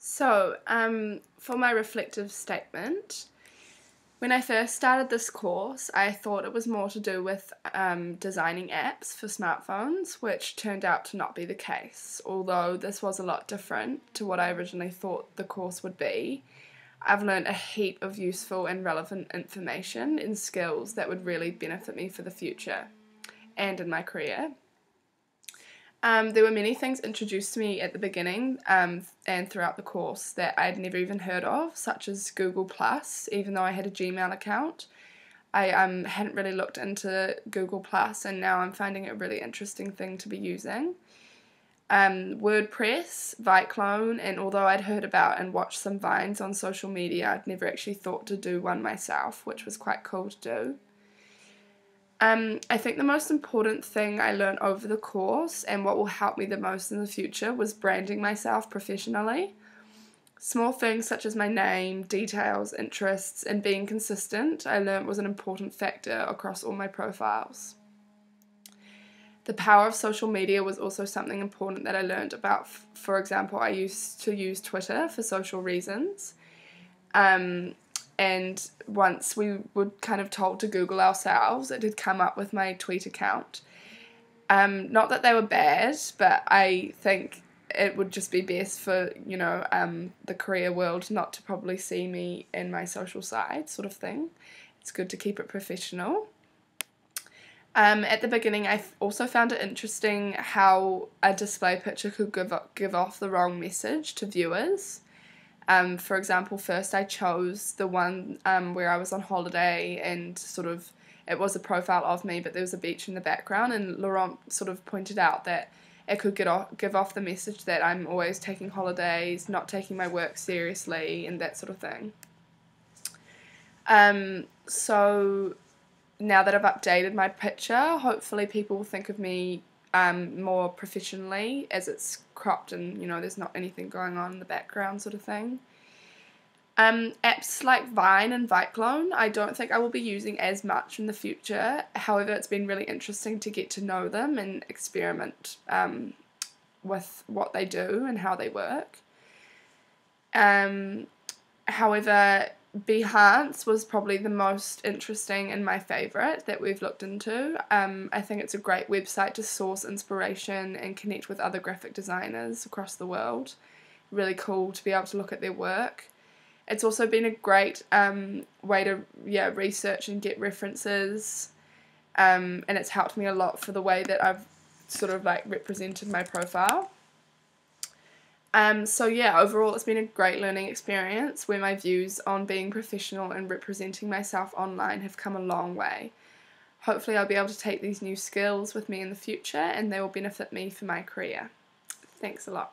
For my reflective statement, when I first started this course, I thought it was more to do with designing apps for smartphones, which turned out to not be the case. Although this was a lot different to what I originally thought the course would be, I've learned a heap of useful and relevant information and skills that would really benefit me for the future and in my career. There were many things introduced to me at the beginning and throughout the course that I'd never even heard of, such as Google+, even though I had a Gmail account. I hadn't really looked into Google+, and now I'm finding it a really interesting thing to be using. WordPress, Viclone, and although I'd heard about and watched some Vines on social media, I'd never actually thought to do one myself, which was quite cool to do. I think the most important thing I learned over the course and what will help me the most in the future was branding myself professionally. Small things such as my name, details, interests, and being consistent I learned was an important factor across all my profiles. The power of social media was also something important that I learned about. For example, I used to use Twitter for social reasons. And once we were kind of told to Google ourselves, it had come up with my tweet account. Not that they were bad, but I think it would just be best for, the career world not to probably see me in my social side sort of thing. It's good to keep it professional. At the beginning, I also found it interesting how a display picture could give off the wrong message to viewers. For example, first I chose the one where I was on holiday and it was a profile of me, but there was a beach in the background, and Laurent sort of pointed out that it could give off the message that I'm always taking holidays, not taking my work seriously, and that sort of thing. So now that I've updated my picture, hopefully people will think of me more professionally, as it's cropped and there's not anything going on in the background sort of thing. Apps like Vine and Viclone I don't think I will be using as much in the future. However, it's been really interesting to get to know them and experiment with what they do and how they work. However, Behance was probably the most interesting and my favourite that we've looked into. I think it's a great website to source inspiration and connect with other graphic designers across the world. Really cool to be able to look at their work. It's also been a great way to research and get references, and it's helped me a lot for the way that I've represented my profile. Overall it's been a great learning experience where my views on being professional and representing myself online have come a long way. Hopefully I'll be able to take these new skills with me in the future and they will benefit me for my career. Thanks a lot.